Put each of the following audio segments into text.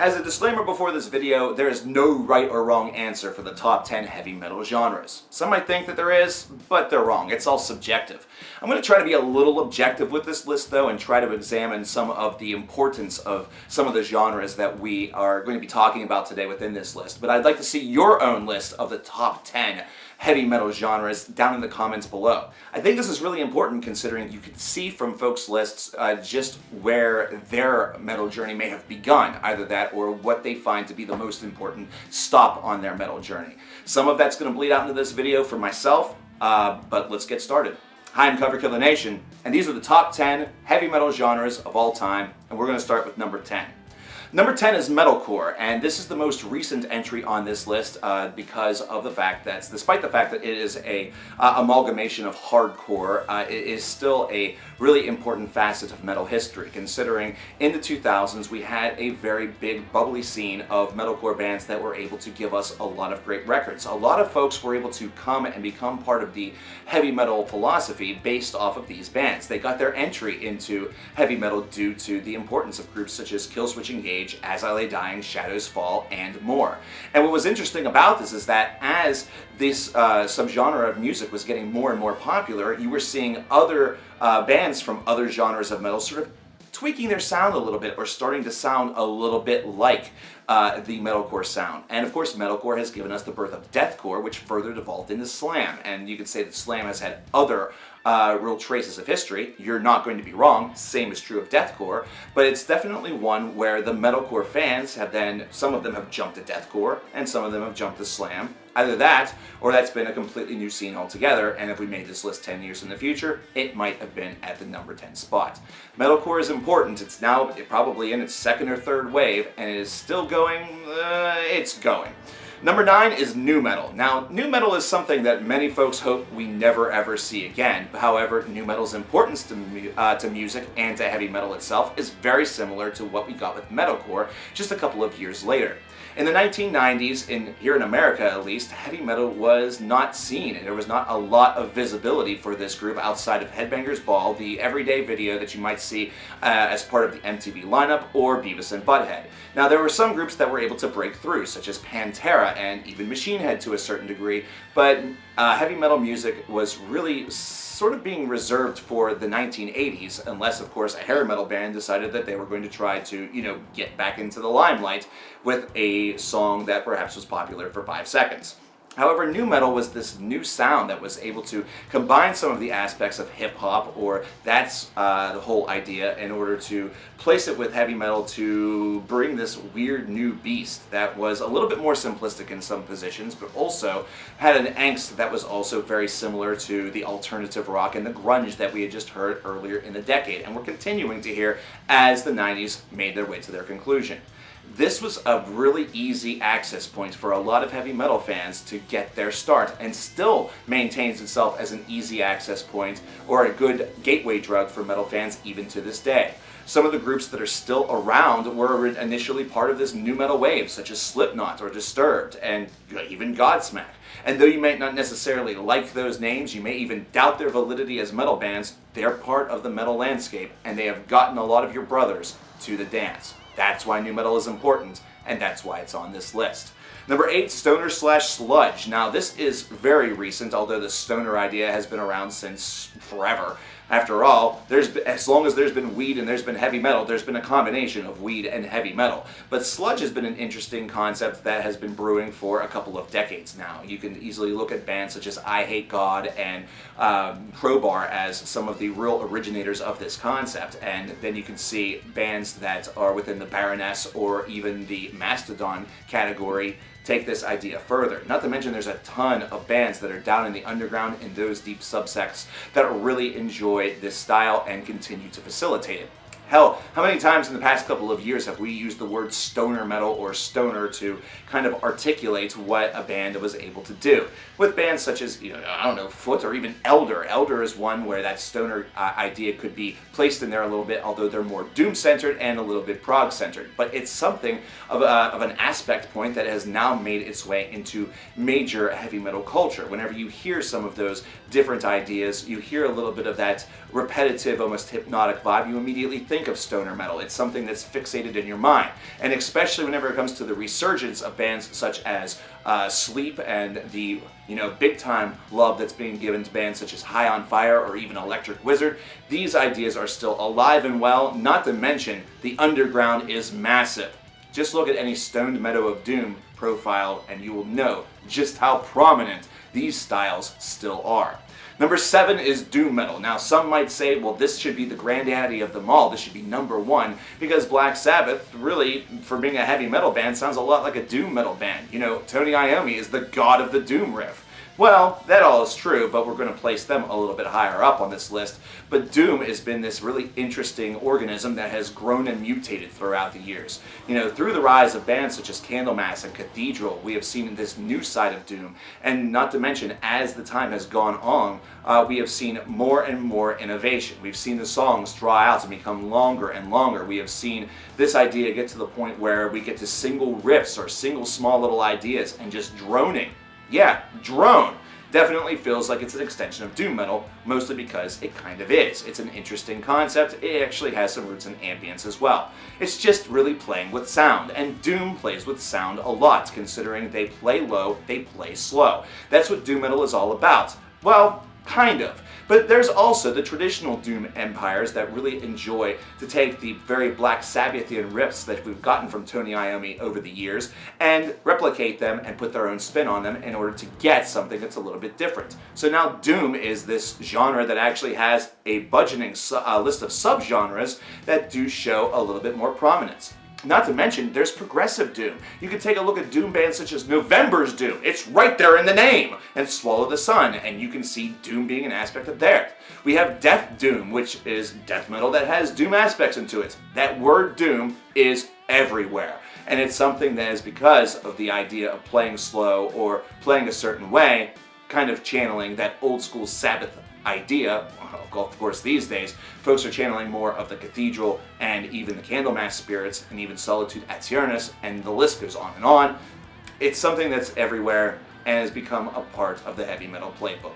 As a disclaimer before this video, there is no right or wrong answer for the top 10 heavy metal genres. Some might think that there is, but they're wrong. It's all subjective. I'm going to try to be a little objective with this list though, and try to examine some of the importance of some of the genres that we are going to be talking about today within this list. But I'd like to see your own list of the top 10 heavy metal genres down in the comments below. I think this is really important considering you can see from folks' lists just where their metal journey may have begun, either that or what they find to be the most important stop on their metal journey. Some of that's going to bleed out into this video for myself, but let's get started. Hi, I'm coverkillernation, and these are the top 10 heavy metal genres of all time, and we're going to start with number 10. Number 10 is metalcore, and this is the most recent entry on this list because of the fact that, despite the fact that it is a amalgamation of hardcore, it is still a really important facet of metal history, considering in the 2000s we had a very big bubbly scene of metalcore bands that were able to give us a lot of great records. A lot of folks were able to come and become part of the heavy metal philosophy based off of these bands. They got their entry into heavy metal due to the importance of groups such as Killswitch Engage, As I Lay Dying, Shadows Fall, and more. And what was interesting about this is that as this subgenre of music was getting more and more popular, you were seeing other bands from other genres of metal sort of tweaking their sound a little bit or starting to sound a little bit like the metalcore sound. And of course, metalcore has given us the birth of deathcore, which further devolved into slam. And you could say that slam has had other real traces of history. You're not going to be wrong. Same is true of deathcore, but it's definitely one where the metalcore fans have then, some of them have jumped to deathcore and some of them have jumped to slam. Either that, or that's been a completely new scene altogether, and if we made this list 10 years in the future, it might have been at the number 10 spot. Metalcore is important. It's now probably in its second or third wave, and it is still going, it's going. Number 9 is nu metal. Now, nu metal is something that many folks hope we never ever see again. However, nu metal's importance to music and to heavy metal itself is very similar to what we got with metalcore just a couple of years later. In the 1990s, here in America at least, heavy metal was not seen, and there was not a lot of visibility for this group outside of Headbangers Ball, the everyday video that you might see as part of the MTV lineup, or Beavis and Butthead. Now, there were some groups that were able to break through, such as Pantera and even Machine Head to a certain degree, but heavy metal music was really sort of being reserved for the 1980s, unless, of course, a hair metal band decided that they were going to try to, get back into the limelight with a song that perhaps was popular for 5 seconds. However, nu metal was this new sound that was able to combine some of the aspects of hip-hop, or that's the whole idea, in order to place it with heavy metal to bring this weird new beast that was a little bit more simplistic in some positions, but also had an angst that was also very similar to the alternative rock and the grunge that we had just heard earlier in the decade, and we're continuing to hear as the 90s made their way to their conclusion. This was a really easy access point for a lot of heavy metal fans to get their start, and still maintains itself as an easy access point or a good gateway drug for metal fans even to this day. Some of the groups that are still around were initially part of this nu metal wave, such as Slipknot or Disturbed, and even Godsmack. And though you might not necessarily like those names, you may even doubt their validity as metal bands, they're part of the metal landscape, and they have gotten a lot of your brothers to the dance. That's why nu metal is important, and that's why it's on this list. Number 8, stoner/sludge. Now, this is very recent, although the stoner idea has been around since forever. After all, as long as there's been weed and there's been heavy metal, there's been a combination of weed and heavy metal. But sludge has been an interesting concept that has been brewing for a couple of decades now. You can easily look at bands such as I Hate God and Crowbar as some of the real originators of this concept, and then you can see bands that are within the Baroness or even the Mastodon category take this idea further. Not to mention there's a ton of bands that are down in the underground in those deep subsects that really enjoy this style and continue to facilitate it. Hell, how many times in the past couple of years have we used the word stoner metal or stoner to kind of articulate what a band was able to do? With bands such as, Foot or even Elder. Elder is one where that stoner idea could be placed in there a little bit, although they're more doom-centered and a little bit prog-centered. But it's something of an aspect point that has now made its way into major heavy metal culture. Whenever you hear some of those different ideas, you hear a little bit of that repetitive, almost hypnotic vibe, you immediately think think of stoner metal. It's something that's fixated in your mind. And especially whenever it comes to the resurgence of bands such as Sleep and the big time love that's being given to bands such as High on Fire or even Electric Wizard, these ideas are still alive and well, not to mention the underground is massive. Just look at any Stoned Meadow of Doom profile and you will know just how prominent these styles still are. Number 7 is doom metal. Now some might say, well, this should be the granddaddy of them all. This should be number 1 because Black Sabbath, really, for being a heavy metal band, sounds a lot like a doom metal band. Tony Iommi is the god of the doom riff. Well, that all is true, but we're going to place them a little bit higher up on this list. But doom has been this really interesting organism that has grown and mutated throughout the years. Through the rise of bands such as Candlemass and Cathedral, we have seen this new side of doom. And not to mention, as the time has gone on, we have seen more and more innovation. We've seen the songs draw out and become longer and longer. We have seen this idea get to the point where we get to single riffs or single small little ideas and just droning. Yeah, drone definitely feels like it's an extension of doom metal, mostly because it kind of is. It's an interesting concept. It actually has some roots in ambience as well. It's just really playing with sound, and doom plays with sound a lot, considering they play low, they play slow. That's what doom metal is all about. Well, kind of. But there's also the traditional doom empires that really enjoy to take the very Black Sabbathian riffs that we've gotten from Tony Iommi over the years and replicate them and put their own spin on them in order to get something that's a little bit different. So now doom is this genre that actually has a budgeting list of subgenres that do show a little bit more prominence. Not to mention, there's progressive doom. You can take a look at doom bands such as November's Doom. It's right there in the name. And Swallow the Sun, and you can see doom being an aspect of that. We have death doom, which is death metal that has doom aspects into it. That word doom is everywhere. And it's something that is because of the idea of playing slow or playing a certain way, kind of channeling that old school Sabbath idea. Of course, these days, folks are channeling more of the Cathedral and even the Candlemass spirits and even Solitude Aeternis, and the list goes on and on. It's something that's everywhere and has become a part of the heavy metal playbook.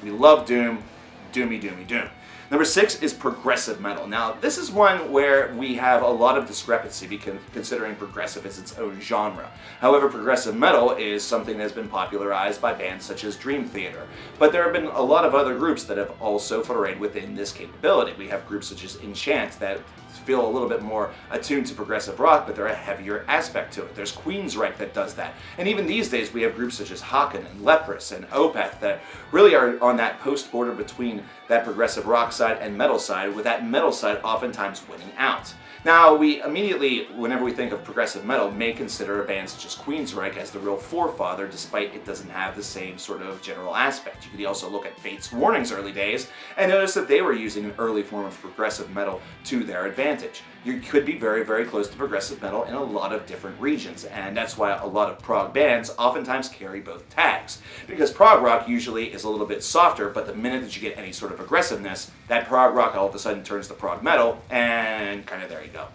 We love doom, doomy, doomy, doom. Number 6 is progressive metal. Now, this is one where we have a lot of discrepancy considering progressive is its own genre. However, progressive metal is something that has been popularized by bands such as Dream Theater. But there have been a lot of other groups that have also forayed within this capability. We have groups such as Enchant that feel a little bit more attuned to progressive rock, but they're a heavier aspect to it. There's Queensryche that does that. And even these days, we have groups such as Haken and Leprous and Opeth that really are on that post-border between that progressive rock side and metal side, with that metal side oftentimes winning out. Now, we immediately, whenever we think of progressive metal, may consider a band such as Queensryche as the real forefather, despite it doesn't have the same sort of general aspect. You could also look at Fate's Warning's early days and notice that they were using an early form of progressive metal to their advantage. You could be very, very close to progressive metal in a lot of different regions, and that's why a lot of prog bands oftentimes carry both tags. Because prog rock usually is a little bit softer, but the minute that you get any sort of aggressiveness, that prog rock all of a sudden turns to prog metal, and kind of there you go.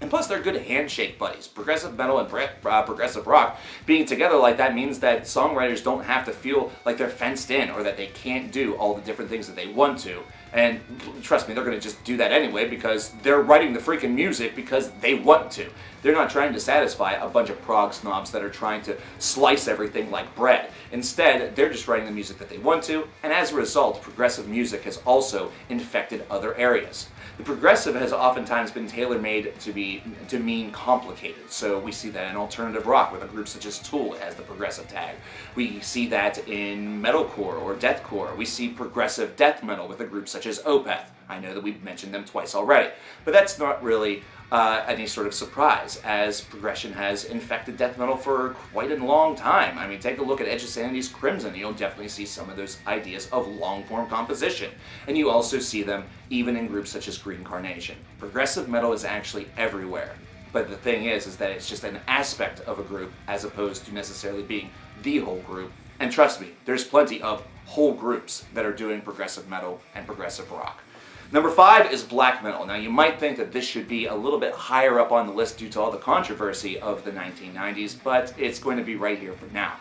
And plus, they're good handshake buddies. Progressive metal and progressive rock being together like that means that songwriters don't have to feel like they're fenced in or that they can't do all the different things that they want to. And trust me, they're going to just do that anyway because they're writing the freaking music because they want to. They're not trying to satisfy a bunch of prog snobs that are trying to slice everything like bread. Instead, they're just writing the music that they want to, and as a result, progressive music has also infected other areas. The progressive has oftentimes been tailor-made to mean complicated. So we see that in alternative rock with a group such as Tool has the progressive tag. We see that in metalcore or deathcore. We see progressive death metal with a group such as Opeth. I know that we've mentioned them twice already, but that's not really any sort of surprise, as progression has infected death metal for quite a long time. I mean, take a look at Edge of Sanity's Crimson. You'll definitely see some of those ideas of long-form composition. And you also see them even in groups such as Green Carnation. Progressive metal is actually everywhere. But the thing is that it's just an aspect of a group as opposed to necessarily being the whole group. And trust me, there's plenty of whole groups that are doing progressive metal and progressive rock. Number 5 is black metal. Now, you might think that this should be a little bit higher up on the list due to all the controversy of the 1990s, but it's going to be right here for now.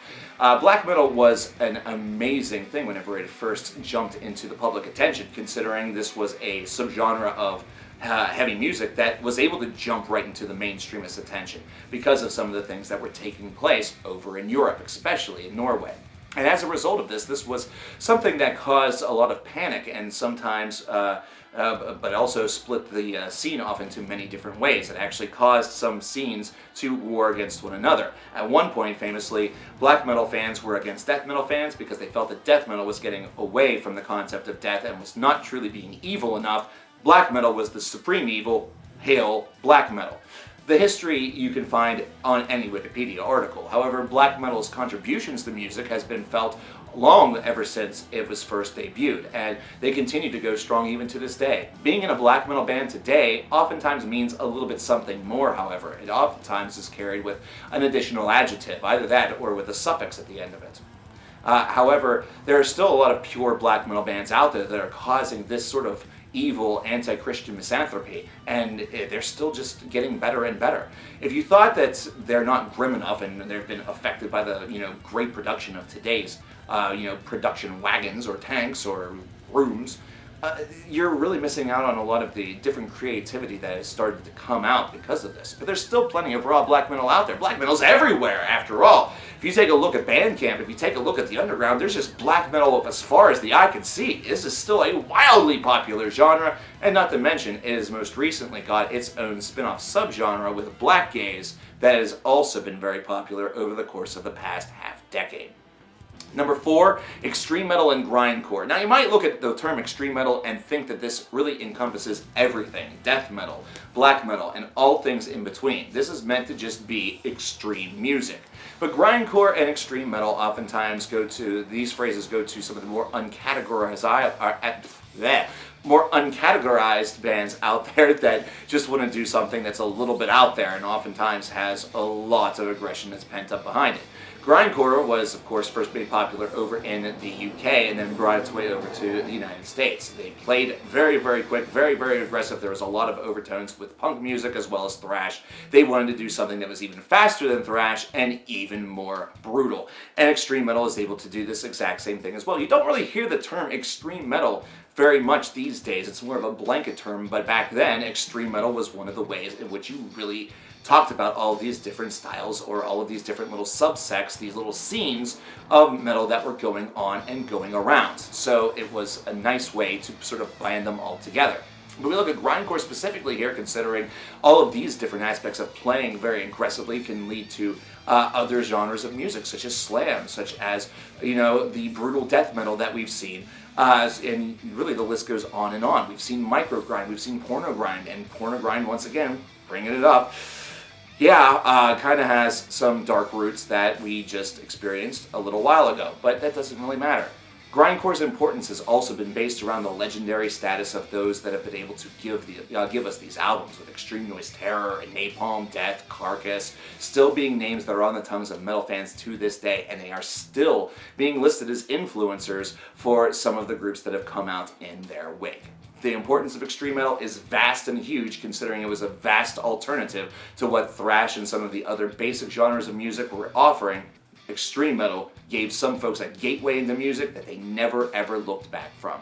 Black metal was an amazing thing whenever it first jumped into the public attention, considering this was a subgenre of heavy music that was able to jump right into the mainstreamist attention because of some of the things that were taking place over in Europe, especially in Norway. And as a result of this, this was something that caused a lot of panic and sometimes, but also split the scene off into many different ways. It actually caused some scenes to war against one another. At one point, famously, black metal fans were against death metal fans because they felt that death metal was getting away from the concept of death and was not truly being evil enough. Black metal was the supreme evil. Hail black metal. The history you can find on any Wikipedia article. However, black metal's contributions to music has been felt long ever since it was first debuted, and they continue to go strong even to this day. Being in a black metal band today oftentimes means a little bit something more, however. It oftentimes is carried with an additional adjective, either that or with a suffix at the end of it. However, there are still a lot of pure black metal bands out there that are causing this sort of evil anti-Christian misanthropy, and they're still just getting better and better. If you thought that they're not grim enough and they've been affected by the great production of today's production wagons or tanks or rooms, you're really missing out on a lot of the different creativity that has started to come out because of this. But there's still plenty of raw black metal out there. Black metal's everywhere, after all. If you take a look at Bandcamp, if you take a look at the underground, there's just black metal as far as the eye can see. This is still a wildly popular genre, and not to mention, it has most recently got its own spin-off subgenre with black gaze that has also been very popular over the course of the past half-decade. Number 4, extreme metal and grindcore. Now you might look at the term extreme metal and think that this really encompasses everything. Death metal, black metal, and all things in between. This is meant to just be extreme music. But grindcore and extreme metal oftentimes these phrases go to some of the more uncategorized bands out there that just want to do something that's a little bit out there and oftentimes has a lot of aggression that's pent up behind it. Grindcore was, of course, first made popular over in the UK and then brought its way over to the United States. They played very, very quick, very, very aggressive. There was a lot of overtones with punk music as well as thrash. They wanted to do something that was even faster than thrash and even more brutal. And extreme metal is able to do this exact same thing as well. You don't really hear the term extreme metal very much these days. It's more of a blanket term, but back then, extreme metal was one of the ways in which you really talked about all of these different styles or all of these different little subsects, these little scenes of metal that were going on and going around. So it was a nice way to sort of band them all together. But we look at grindcore specifically here, considering all of these different aspects of playing very aggressively can lead to other genres of music, such as slam, such as, the brutal death metal that we've seen. And really the list goes on and on. We've seen microgrind, we've seen porno grind, and porno grind, once again, bringing it up, kind of has some dark roots that we just experienced a little while ago, but that doesn't really matter. Grindcore's importance has also been based around the legendary status of those that have been able to give us these albums, with Extreme Noise Terror and Napalm Death, Carcass, still being names that are on the tongues of metal fans to this day, and they are still being listed as influencers for some of the groups that have come out in their wake. The importance of extreme metal is vast and huge, considering it was a vast alternative to what thrash and some of the other basic genres of music were offering. Extreme metal gave some folks a gateway into music that they never ever looked back from.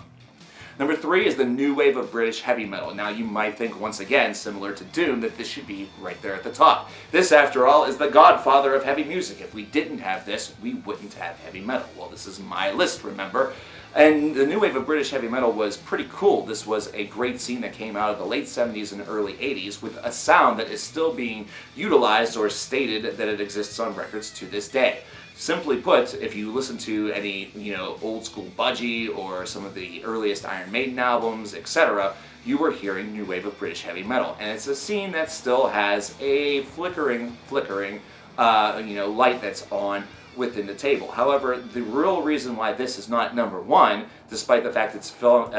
Number 3 is the new wave of British heavy metal. Now you might think, once again, similar to Doom, that this should be right there at the top. This, after all, is the godfather of heavy music. If we didn't have this, we wouldn't have heavy metal. Well, this is my list, remember? And the new wave of British heavy metal was pretty cool. This was a great scene that came out of the late 70s and early 80s with a sound that is still being utilized or stated that it exists on records to this day. Simply put, if you listen to any, old school Budgie or some of the earliest Iron Maiden albums, etc., you were hearing new wave of British heavy metal. And it's a scene that still has a flickering, light that's on within the table. However, the real reason why this is not number 1, despite the fact it's sort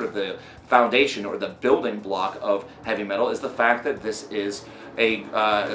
of the foundation or the building block of heavy metal, is the fact that this is a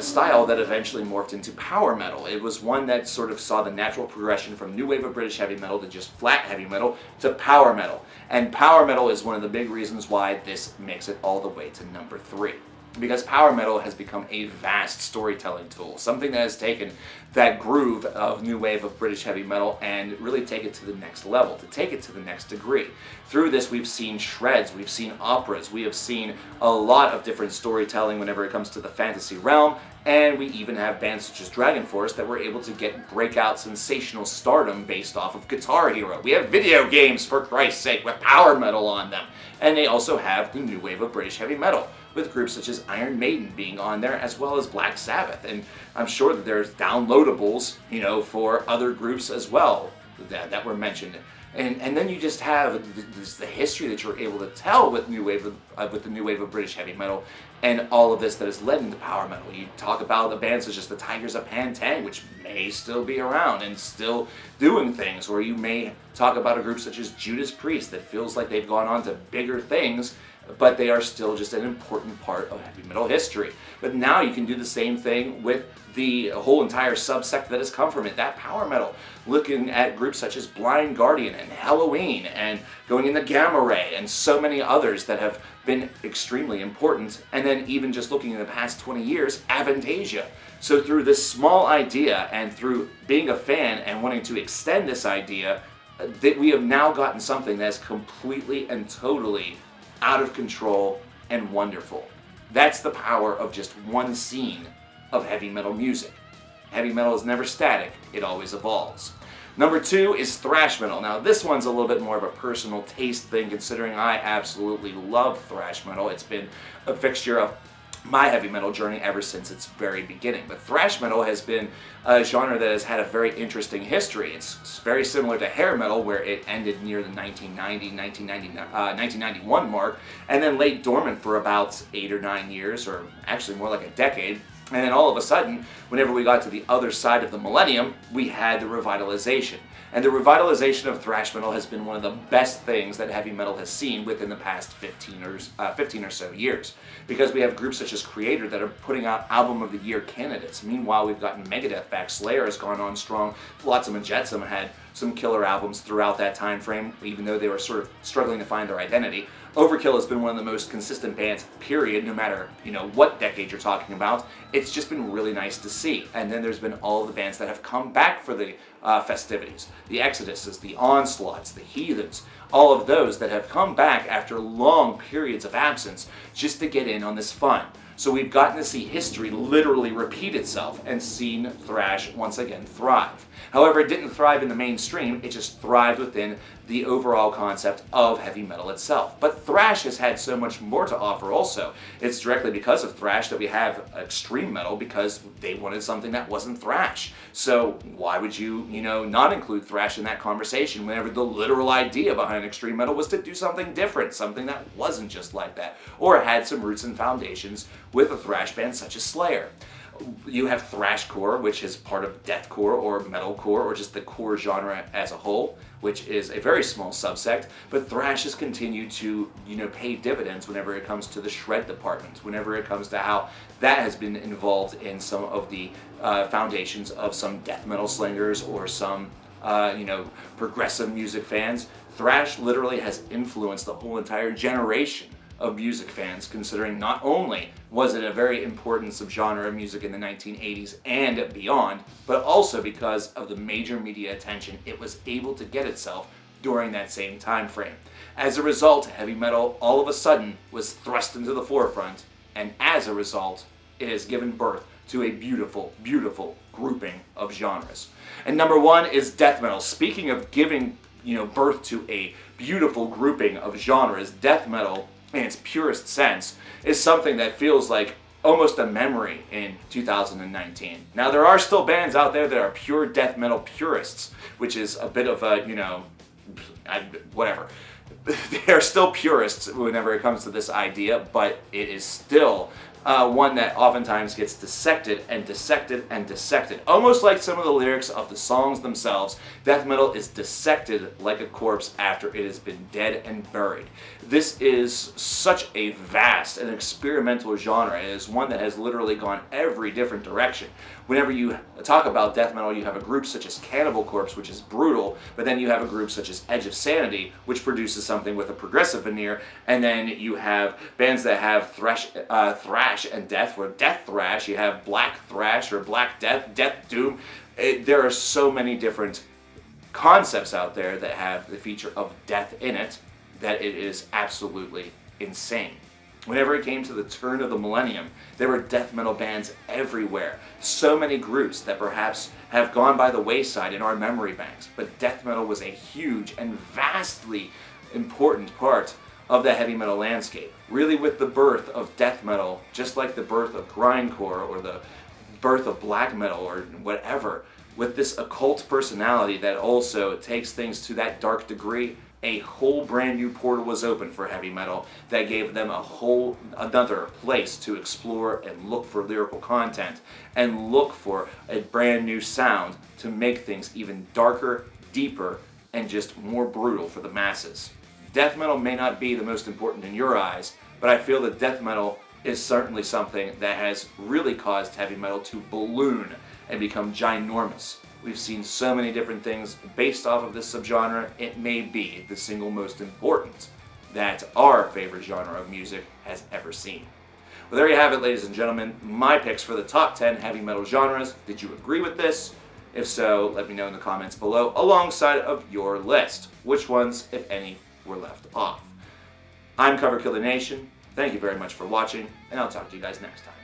style that eventually morphed into power metal. It was one that sort of saw the natural progression from new wave of British heavy metal to just flat heavy metal to power metal. And power metal is one of the big reasons why this makes it all the way to number 3. because power metal has become a vast storytelling tool, something that has taken that groove of new wave of British heavy metal and really take it to the next level, to take it to the next degree. Through this, we've seen shreds, we've seen operas, we have seen a lot of different storytelling whenever it comes to the fantasy realm, and we even have bands such as Dragon Force that were able to get breakout sensational stardom based off of Guitar Hero. We have video games, for Christ's sake, with power metal on them. And they also have the new wave of British heavy metal, with groups such as Iron Maiden being on there, as well as Black Sabbath. And I'm sure that there's downloadables, for other groups as well that were mentioned. And then you just have the history that you're able to tell with the new wave of British heavy metal, and all of this that has led into power metal. You talk about the bands such as the Tigers of Pantang, which may still be around and still doing things, or you may talk about a group such as Judas Priest that feels like they've gone on to bigger things, but they are still just an important part of heavy metal history. But now you can do the same thing with the whole entire subsect that has come from it, that power metal. Looking at groups such as Blind Guardian and Halloween, and going into Gamma Ray, and so many others that have been extremely important. And then even just looking in the past 20 years, Avantasia. So through this small idea, and through being a fan and wanting to extend this idea, that we have now gotten something that's completely and totally out of control and wonderful. That's the power of just one scene of heavy metal music. Heavy metal is never static, it always evolves. Number 2 is thrash metal. Now this one's a little bit more of a personal taste thing, considering I absolutely love thrash metal. It's been a fixture of my heavy metal journey ever since its very beginning. But thrash metal has been a genre that has had a very interesting history. It's very similar to hair metal, where it ended near the 1991 mark, and then lay dormant for about 8 or 9 years, or actually more like a decade. And then all of a sudden, whenever we got to the other side of the millennium, we had the revitalization. And the revitalization of thrash metal has been one of the best things that heavy metal has seen within the past 15 or so years. Because we have groups such as Creator that are putting out Album of the Year candidates. Meanwhile, we've gotten Megadeth back. Slayer has gone on strong. Flotsam and Jetsam had some killer albums throughout that time frame, even though they were sort of struggling to find their identity. Overkill has been one of the most consistent bands, period, no matter, what decade you're talking about. It's just been really nice to see. And then there's been all of the bands that have come back for the festivities. The Exoduses, the Onslaughts, the Heathens, all of those that have come back after long periods of absence just to get in on this fun. So we've gotten to see history literally repeat itself and seen thrash once again thrive. However, it didn't thrive in the mainstream, it just thrived within the overall concept of heavy metal itself. But thrash has had so much more to offer also. It's directly because of thrash that we have extreme metal, because they wanted something that wasn't thrash. So why would you, not include thrash in that conversation whenever the literal idea behind extreme metal was to do something different, something that wasn't just like that, or had some roots and foundations with a thrash band such as Slayer. You have thrashcore, which is part of deathcore or metalcore, or just the core genre as a whole, which is a very small subsect. But thrash has continued to, pay dividends whenever it comes to the shred department, whenever it comes to how that has been involved in some of the foundations of some death metal slingers or some, progressive music fans. Thrash literally has influenced the whole entire generation of music fans, considering not only was it a very important subgenre of music in the 1980s and beyond, but also because of the major media attention it was able to get itself during that same time frame. As a result, heavy metal all of a sudden was thrust into the forefront, and as a result, it has given birth to a beautiful, beautiful grouping of genres. And number 1 is death metal. Speaking of giving, birth to a beautiful grouping of genres, death metal in its purest sense is something that feels like almost a memory in 2019. Now, there are still bands out there that are pure death metal purists, which is a bit of a, whatever. They are still purists whenever it comes to this idea, but it is still one that oftentimes gets dissected and dissected and dissected. Almost like some of the lyrics of the songs themselves, death metal is dissected like a corpse after it has been dead and buried. This is such a vast and experimental genre. It is one that has literally gone every different direction. Whenever you talk about death metal, you have a group such as Cannibal Corpse, which is brutal, but then you have a group such as Edge of Sanity, which produces something with a progressive veneer, and then you have bands that have thrash and death, or death thrash, you have black thrash or black death, death doom. There are so many different concepts out there that have the feature of death in it that it is absolutely insane. Whenever it came to the turn of the millennium, there were death metal bands everywhere. So many groups that perhaps have gone by the wayside in our memory banks. But death metal was a huge and vastly important part of the heavy metal landscape. Really, with the birth of death metal, just like the birth of grindcore or the birth of black metal or whatever, with this occult personality that also takes things to that dark degree, a whole brand new portal was open for heavy metal that gave them a whole another place to explore and look for lyrical content and look for a brand new sound to make things even darker, deeper, and just more brutal for the masses. Death metal may not be the most important in your eyes, but I feel that death metal is certainly something that has really caused heavy metal to balloon and become ginormous. We've seen so many different things based off of this subgenre. It may be the single most important that our favorite genre of music has ever seen. Well, there you have it, ladies and gentlemen. My picks for the top 10 heavy metal genres. Did you agree with this? If so, let me know in the comments below, alongside of your list. Which ones, if any, were left off? I'm coverkillernation. Thank you very much for watching, and I'll talk to you guys next time.